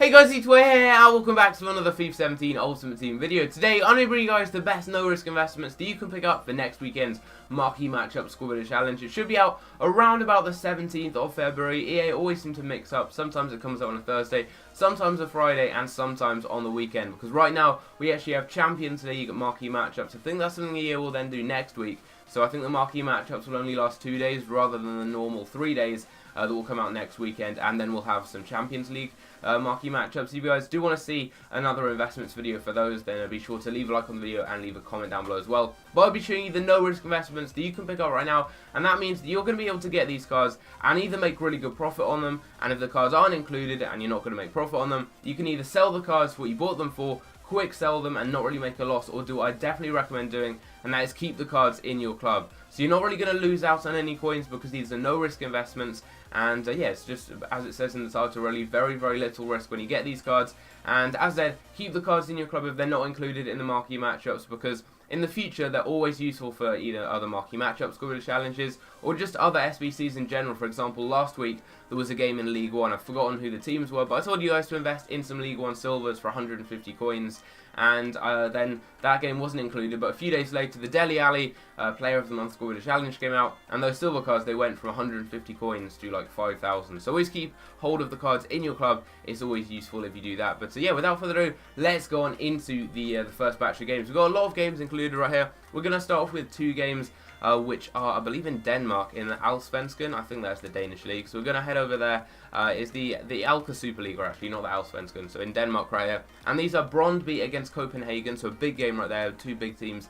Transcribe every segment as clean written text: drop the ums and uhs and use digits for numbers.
Hey guys, it's Way here, and welcome back to another FIFA 17 Ultimate Team video. Today, I'm going to bring you guys the best no-risk investments that you can pick up for next weekend's marquee matchup squad builder challenge. It should be out around about the 17th of February. EA always seem to mix up. Sometimes it comes out on a Thursday, sometimes a Friday, and sometimes on the weekend. Because right now, we actually have Champions League marquee matchups. I think that's something EA will then do next week. So I think the marquee matchups will only last 2 days rather than the normal 3 days that will come out next weekend, and then we'll have some Champions League marquee matchups. If you guys do want to see another investments video for those, then be sure to leave a like on the video and leave a comment down below as well. But I'll be showing you the no-risk investments that you can pick up right now, and that means that you're going to be able to get these cards and either make really good profit on them, and if the cards aren't included and you're not going to make profit on them, you can either sell the cards for what you bought them for, quick sell them and not really make a loss, or do what I definitely recommend doing, and that is keep the cards in your club. So you're not really going to lose out on any coins because these are no risk investments, and yeah, it's just as it says in the title, really very little risk when you get these cards. And as I said, keep the cards in your club if they're not included in the marquee matchups, because in the future they're always useful for either other marquee matchups, squad challenges, or just other SBCs in general. For example, last week there was a game in League 1, I've forgotten who the teams were, but I told you guys to invest in some League 1 silvers for 150 coins, and then that game wasn't included. But a few days later, the Deli Alley Player of the Month squad challenge came out, and those silver cards, they went from 150 coins to like 5,000. So always keep hold of the cards in your club. It's always useful if you do that. But yeah, without further ado, let's go on into the first batch of games. We've got a lot of games included right here. We're going to start off with 2 games which are, I believe, in Denmark, in the Allsvenskan. I think that's the Danish league. So we're going to head over there. It's the Alka Super League, actually, not the Allsvenskan. So in Denmark right here. And these are Brøndby against Copenhagen. So a big game right there. 2 big teams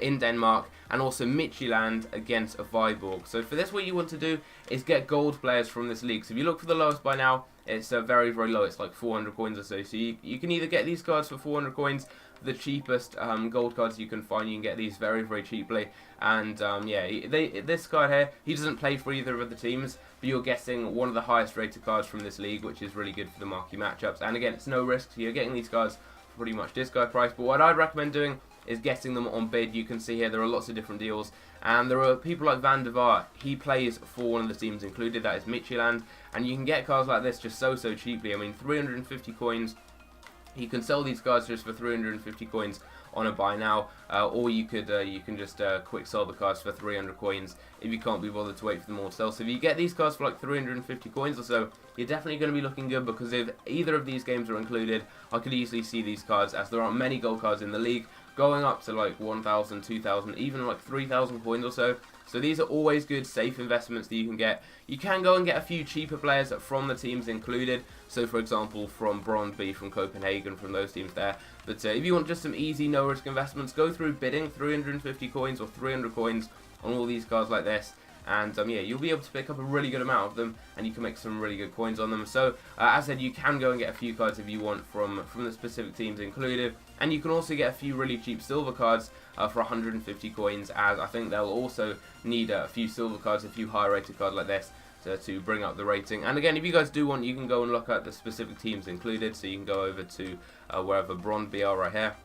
in Denmark. And also Midtjylland against Viborg. So for this, what you want to do is get gold players from this league. So if you look for the lowest by now, it's very low. It's like 400 coins or so. So you can either get these cards for 400 coins, the cheapest gold cards you can find. You can get these very cheaply. And yeah, this card here, he doesn't play for either of the teams, but you're getting one of the highest rated cards from this league, which is really good for the marquee matchups. And again, it's no risk, so you're getting these cards for pretty much this guy price. But what I'd recommend doing is getting them on bid. You can see here there are lots of different deals, and there are people like Van der Vaart. He plays for one of the teams included, that is Midtjylland, and you can get cards like this just so cheaply. I mean, 350 coins. You can sell these cards just for 350 coins on a buy now, or you can just quick sell the cards for 300 coins if you can't be bothered to wait for them all to sell. So if you get these cards for like 350 coins or so, you're definitely going to be looking good, because if either of these games are included, I could easily see these cards, as there aren't many gold cards in the league, going up to like 1,000, 2,000, even like 3,000 coins or so. So these are always good, safe investments that you can get. You can go and get a few cheaper players from the teams included. So for example, from Brøndby, from Copenhagen, from those teams there. But if you want just some easy, no-risk investments, go through bidding 350 coins or 300 coins on all these cards like this. And yeah, you'll be able to pick up a really good amount of them, and you can make some really good coins on them. So as I said, you can go and get a few cards if you want from the specific teams included, and you can also get a few really cheap silver cards for 150 coins, as I think they'll also need a few silver cards, a few high rated cards like this to bring up the rating. And again, if you guys do want, you can go and look at the specific teams included. So you can go over to wherever Brøndby are right here,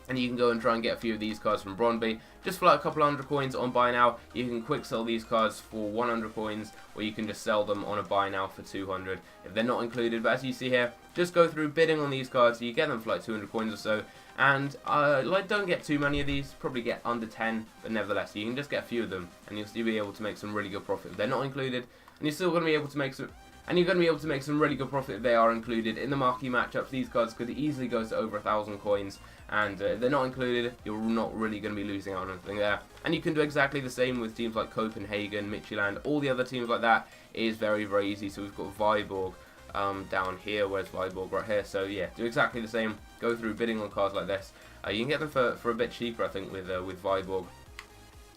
and you can go and try and get a few of these cards from Brøndby just for like a couple hundred coins on buy now. You can quick sell these cards for 100 coins, or you can just sell them on a buy now for 200 if they're not included. But as you see here, just go through bidding on these cards. You get them for like 200 coins or so, and like, don't get too many of these, probably get under 10, but nevertheless you can just get a few of them, and you'll still be able to make some really good profit if they're not included, and you're still going to be able to make some. And you're going to be able to make some really good profit if they are included in the marquee matchups. These cards could easily go to over 1,000 coins, and if they're not included, you're not really going to be losing out on anything there. And you can do exactly the same with teams like Copenhagen, Midtjylland, all the other teams like that. It is very easy. So we've got Viborg down here. Where's Viborg? Right here. So yeah, do exactly the same. Go through bidding on cards like this. You can get them for a bit cheaper, I think, with Viborg.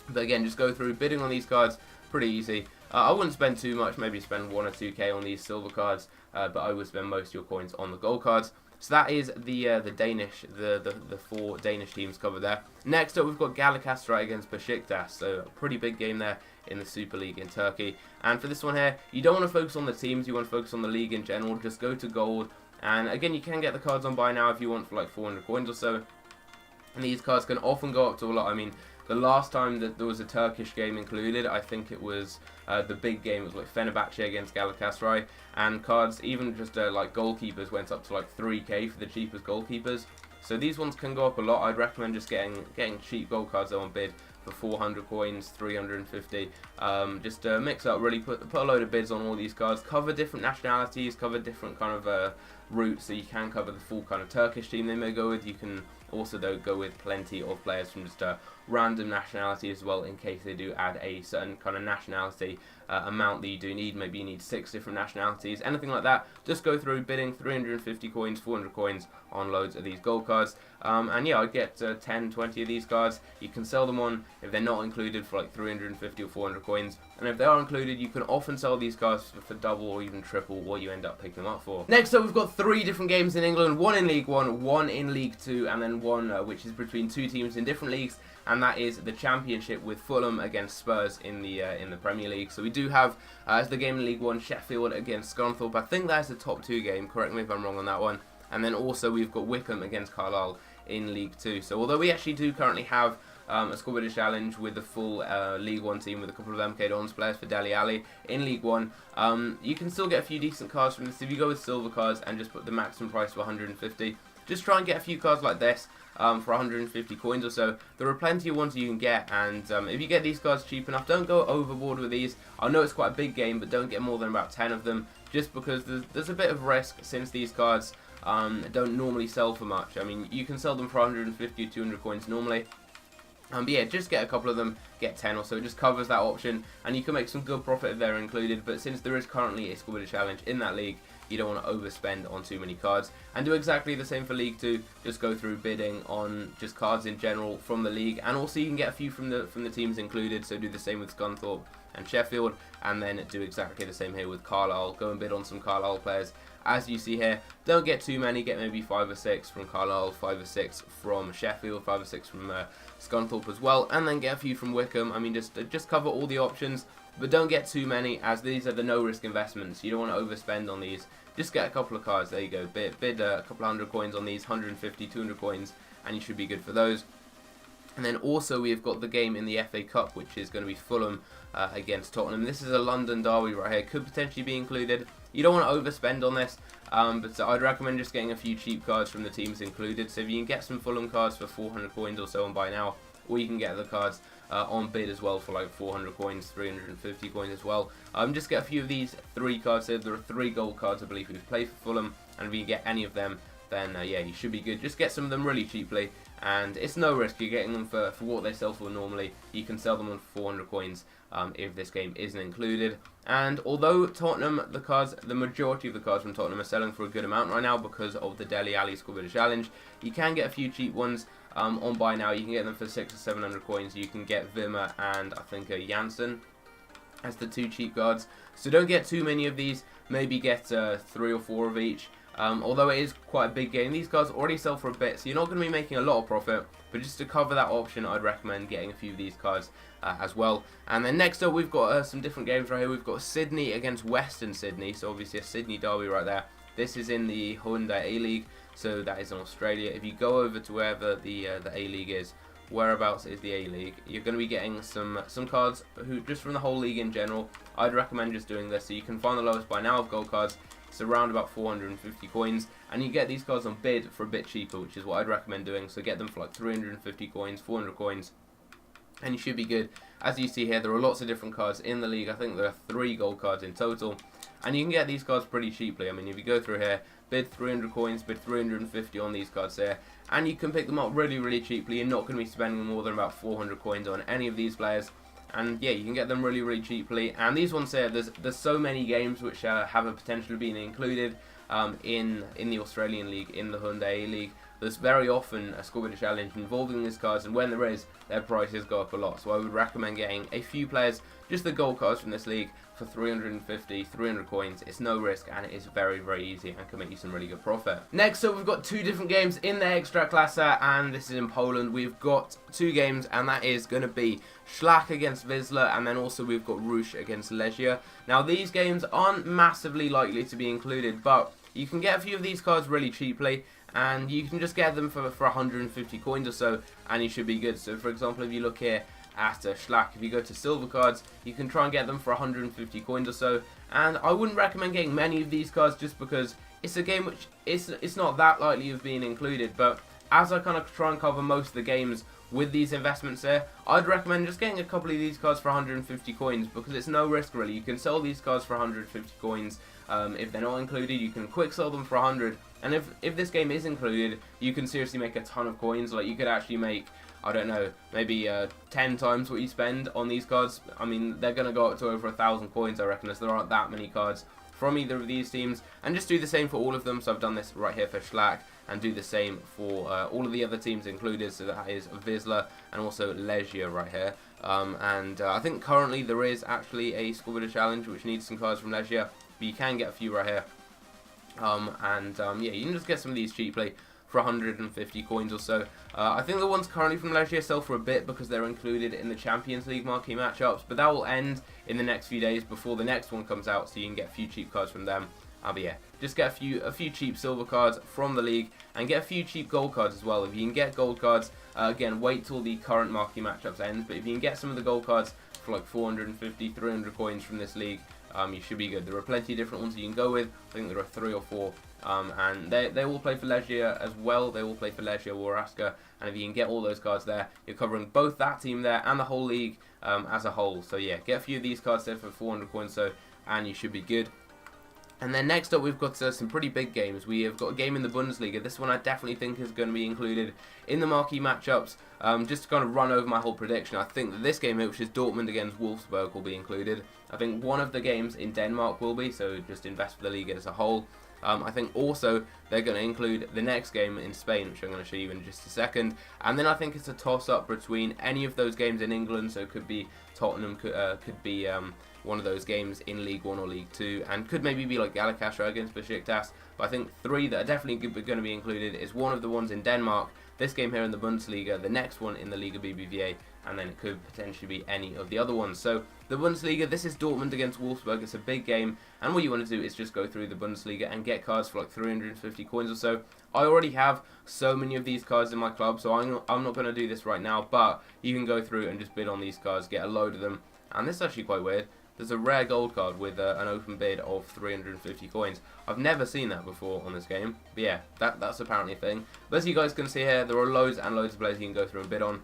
But again, just go through bidding on these cards. Pretty easy. I wouldn't spend too much, maybe spend 1 or 2k on these silver cards, but I would spend most of your coins on the gold cards. So that is the Danish, the 4 Danish teams covered there. Next up, we've got Galatasaray against Besiktas, so a pretty big game there in the Super League in Turkey. And for this one here, you don't want to focus on the teams, you want to focus on the league in general. Just go to gold, and again, you can get the cards on buy now if you want for like 400 coins or so. And these cards can often go up to a lot. I mean, The last time that there was a Turkish game included, I think it was the big game. It was like Fenerbahce against Galatasaray, and cards, even just like goalkeepers, went up to like 3k for the cheapest goalkeepers. So these ones can go up a lot. I'd recommend just getting cheap gold cards on bid for 400 coins, 350. Just mix up, really put a load of bids on all these cards. Cover different nationalities, cover different kind of routes, so you can cover the full kind of Turkish team they may go with. You can also though go with plenty of players from just random nationality as well, in case they do add a certain kind of nationality amount that you do need. Maybe you need 6 different nationalities, anything like that. Just go through bidding 350 coins, 400 coins on loads of these gold cards, and yeah, I'd get 10, 20 of these cards. You can sell them on, if they're not included, for like 350 or 400 coins, and if they are included, you can often sell these cards for double or even triple what you end up picking them up for. Next up, we've got 3 different games in England, one in League 1, one in League 2, and then one which is between 2 teams in different leagues, and that is the Championship with Fulham against Spurs in the Premier League. So we do have as the game in League 1, Sheffield against Scunthorpe. I think that's the top 2 game, correct me if I'm wrong on that one. And then also we've got Wycombe against Carlisle in League 2. So although we actually do currently have a Squad Builder Challenge with the full League 1 team with a couple of MK Dons players for Dele Alli in League 1, you can still get a few decent cards from this. If you go with silver cards and just put the maximum price to 150, just try and get a few cards like this for 150 coins or so. There are plenty of ones you can get, and if you get these cards cheap enough, don't go overboard with these. I know it's quite a big game, but don't get more than about 10 of them, just because there's a bit of risk, since these cards don't normally sell for much. I mean, you can sell them for 150 or 200 coins normally. But yeah, just get a couple of them, get 10 or so, it just covers that option, and you can make some good profit if they're included. But since there is currently a Squad Builder Challenge in that league, you don't want to overspend on too many cards. And do exactly the same for League 2, just go through bidding on just cards in general from the league, and also you can get a few from the teams included, so do the same with Scunthorpe and Sheffield, and then do exactly the same here with Carlisle. Go and bid on some Carlisle players. As you see here, don't get too many, get maybe 5 or 6 from Carlisle, 5 or 6 from Sheffield, 5 or 6 from Scunthorpe as well, and then get a few from Wycombe. I mean, just cover all the options, but don't get too many, as these are the no-risk investments. You don't want to overspend on these. Just get a couple of cards, there you go, bid a couple of 100 coins on these, 150, 200 coins, and you should be good for those. And then also we've got the game in the FA Cup, which is going to be Fulham against Tottenham. This is a London derby right here, could potentially be included. You don't want to overspend on this, but I'd recommend just getting a few cheap cards from the teams included. So if you can get some Fulham cards for 400 coins or so on buy now, or you can get the cards on bid as well for like 400 coins, 350 coins as well. Just get a few of these 3 cards here. There are 3 gold cards, I believe, who play for Fulham, and if you get any of them, then yeah, you should be good. Just get some of them really cheaply, and it's no risk. You're getting them for what they sell for normally. You can sell them on 400 coins if this game isn't included. And although Tottenham, the majority of the cards from Tottenham are selling for a good amount right now because of the Dele Alli Squad Builder Challenge, you can get a few cheap ones on buy now. You can get them for 600 or 700 coins. You can get Wimmer and I think Janssen as the 2 cheap cards. So don't get too many of these. Maybe get 3 or 4 of each. Although it is quite a big game, these cards already sell for a bit, so you're not going to be making a lot of profit, but just to cover that option, I'd recommend getting a few of these cards as well. And then next up, we've got some different games right here. We've got Sydney against Western Sydney, so obviously a Sydney derby right there. This is in the Hyundai A-League, so that is in Australia. If you go over to wherever the A-League is, whereabouts is the A-League, you're going to be getting some cards just from the whole league in general. I'd recommend just doing this, so you can find the lowest buy now of gold cards. It's around about 450 coins, and you get these cards on bid for a bit cheaper, which is what I'd recommend doing. So get them for like 350 coins, 400 coins, and you should be good. As you see here, there are lots of different cards in the league. I think there are 3 gold cards in total, and you can get these cards pretty cheaply. I mean, if you go through here, bid 300 coins, bid 350 on these cards here, and you can pick them up really, really cheaply. You're not going to be spending more than about 400 coins on any of these players. And yeah, you can get them really, really cheaply. And these ones here, there's so many games which have a potential of being included in the Australian League, in the Hyundai League. There's very often a Squad Builder Challenge involving these cards, and when there is, their prices go up a lot. So I would recommend getting a few players, just the gold cards from this league, for 350, 300 coins. It's no risk, and it is very, very easy and can make you some really good profit. Next up, we've got 2 different games in the Ekstraklasa, and this is in Poland. We've got 2 games, and that is going to be Szlak against Wisla, and then also we've got Rush against Legia. Now, these games aren't massively likely to be included, but you can get a few of these cards really cheaply, and you can just get them for 150 coins or so, and you should be good. So for example, if you look here at Schlack, if you go to silver cards, you can try and get them for 150 coins or so, and I wouldn't recommend getting many of these cards just because it's a game which it's not that likely of being included. But as I kind of try and cover most of the games with these investments here, I'd recommend just getting a couple of these cards for 150 coins, because it's no risk really. You can sell these cards for 150 coins. If they're not included, you can quick sell them for 100, and if this game is included, you can seriously make a ton of coins. Like, you could actually make, I don't know, maybe 10 times what you spend on these cards. I mean, they're going to go up to over 1,000 coins, I reckon, as there aren't that many cards from either of these teams. And just do the same for all of them. So I've done this right here for Schlack, and do the same for all of the other teams included. So that is Vizsla and also Legia right here. I think currently there is actually a Squad Builder challenge which needs some cards from Legia, but you can get a few right here. Yeah, you can just get some of these cheaply for 150 coins or so. I think the ones currently from Legia sell for a bit because they're included in the Champions League marquee matchups, but that will end in the next few days before the next one comes out, so you can get a few cheap cards from them. But yeah, just get a few cheap silver cards from the league, and get a few cheap gold cards as well. If you can get gold cards, again, wait till the current marquee matchups end, but if you can get some of the gold cards for like 450, 300 coins from this league, you should be good. There are plenty of different ones you can go with. I think there are 3 or 4. And they will play for Legia as well. They will play for Legia Waraska, and if you can get all those cards there, you're covering both that team there and the whole league as a whole. So yeah, get a few of these cards there for 400 coins, and you should be good. And then next up, we've got some pretty big games. We have got a game in the Bundesliga. This one I definitely think is going to be included in the marquee matchups. Just to kind of run over my whole prediction, I think that this game, which is Dortmund against Wolfsburg, will be included. I think one of the games in Denmark will be, so just invest for the league as a whole. I think also they're going to include the next game in Spain, which I'm going to show you in just a second. And then I think it's a toss-up between any of those games in England, so it could be Tottenham, could be one of those games in League 1 or League 2, and could maybe be like Galatasaray against Besiktas. But I think 3 that are definitely going to be included is one of the ones in Denmark, this game here in the Bundesliga, the next one in the Liga BBVA, and then it could potentially be any of the other ones. So the Bundesliga, this is Dortmund against Wolfsburg. It's a big game, and what you want to do is just go through the Bundesliga and get cards for like 350 coins or so. I already have so many of these cards in my club, so I'm not going to do this right now, but you can go through and just bid on these cards, get a load of them. And this is actually quite weird. There's a rare gold card with an open bid of 350 coins. I've never seen that before on this game. But yeah, that's apparently a thing. But as you guys can see here, there are loads and loads of players you can go through and bid on.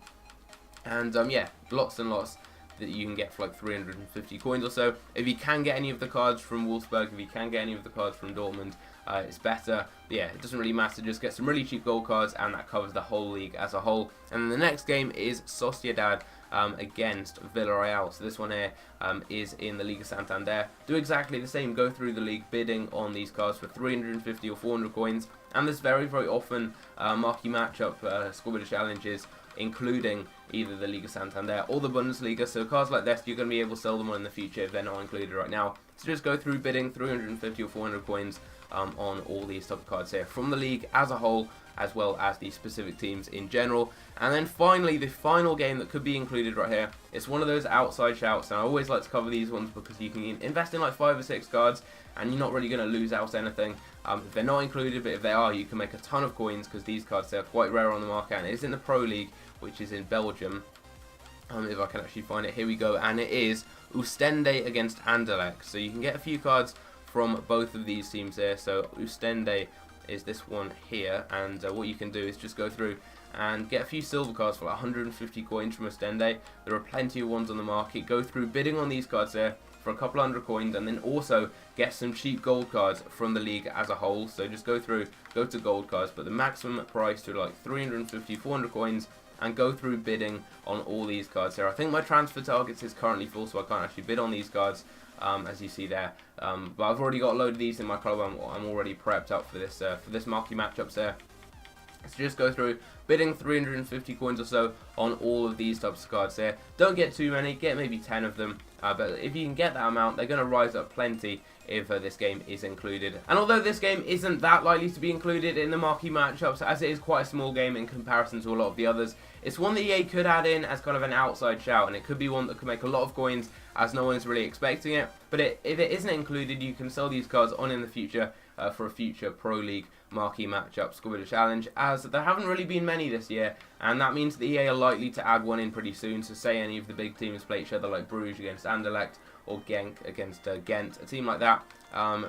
And yeah, lots and lots that you can get for like 350 coins or so. If you can get any of the cards from Wolfsburg, if you can get any of the cards from Dortmund, it's better. But yeah, it doesn't really matter. Just get some really cheap gold cards, and that covers the whole league as a whole. And then the next game is Sociedad against Villarreal. So this one here is in the Liga Santander. Do exactly the same. Go through the league bidding on these cards for 350 or 400 coins. And there's very, very often marquee matchup Squad Builder challenges, including either the Liga Santander or the Bundesliga. So cards like this, you're going to be able to sell them on in the future if they're not included right now. So just go through bidding 350 or 400 coins on all these type of cards here from the league as a whole, as well as the specific teams in general. And then finally, the final game that could be included right here, it's one of those outside shouts, and I always like to cover these ones because you can invest in like 5 or 6 cards and you're not really going to lose out anything if they're not included, but if they are, you can make a ton of coins because these cards are quite rare on the market, and it is in the Pro League, which is in Belgium. If I can actually find it, here we go, and it is Oostende against Anderlecht. So you can get a few cards from both of these teams here. So Oostende is this one here, and what you can do is just go through and get a few silver cards for like 150 coins from Oostende. There are plenty of ones on the market. Go through bidding on these cards here for a couple hundred coins, and then also get some cheap gold cards from the league as a whole. So just go through, go to gold cards, but the maximum price to like 350, 400 coins, and go through bidding on all these cards here. I think my transfer targets is currently full, so I can't actually bid on these cards, as you see there. But I've already got a load of these in my club. I'm already prepped up for this marquee matchups there. So just go through bidding 350 coins or so on all of these types of cards here. Don't get too many, get maybe 10 of them. But if you can get that amount, they're going to rise up plenty if this game is included. And although this game isn't that likely to be included in the marquee matchups, as it is quite a small game in comparison to a lot of the others, it's one that EA could add in as kind of an outside shout, and it could be one that could make a lot of coins as no one's really expecting it. But if it isn't included, you can sell these cards on in the future, for a future Pro League marquee matchup Squad Builder Challenge, as there haven't really been many this year, and that means that EA are likely to add one in pretty soon. So say any of the big teams play each other, like Bruges against Anderlecht, or Genk against Ghent, a team like that,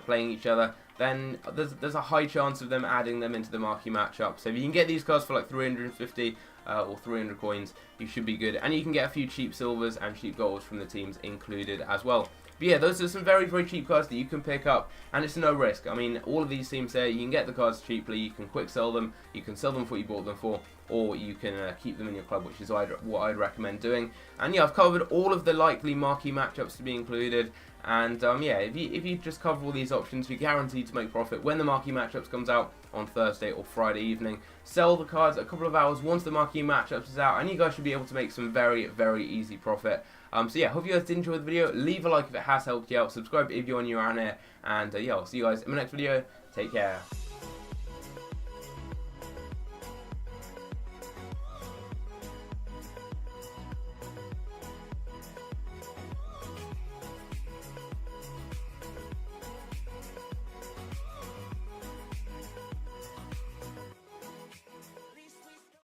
playing each other, then there's a high chance of them adding them into the marquee matchup. So if you can get these cards for like 350 or 300 coins, you should be good. And you can get a few cheap silvers and cheap golds from the teams included as well. But yeah, those are some very, very cheap cards that you can pick up, and it's no risk. I mean, all of these teams there, you can get the cards cheaply, you can quick sell them, you can sell them for what you bought them for, or you can keep them in your club, which is what I'd recommend doing. And yeah, I've covered all of the likely marquee matchups to be included, and yeah, if you just cover all these options, you're guaranteed to make profit when the marquee matchups comes out on Thursday or Friday evening. Sell the cards a couple of hours once the marquee matchups is out, and you guys should be able to make some very, very easy profit. So yeah, hope you guys did enjoy the video. Leave a like if it has helped you out. Subscribe if you're new around here. And yeah, I'll see you guys in my next video. Take care.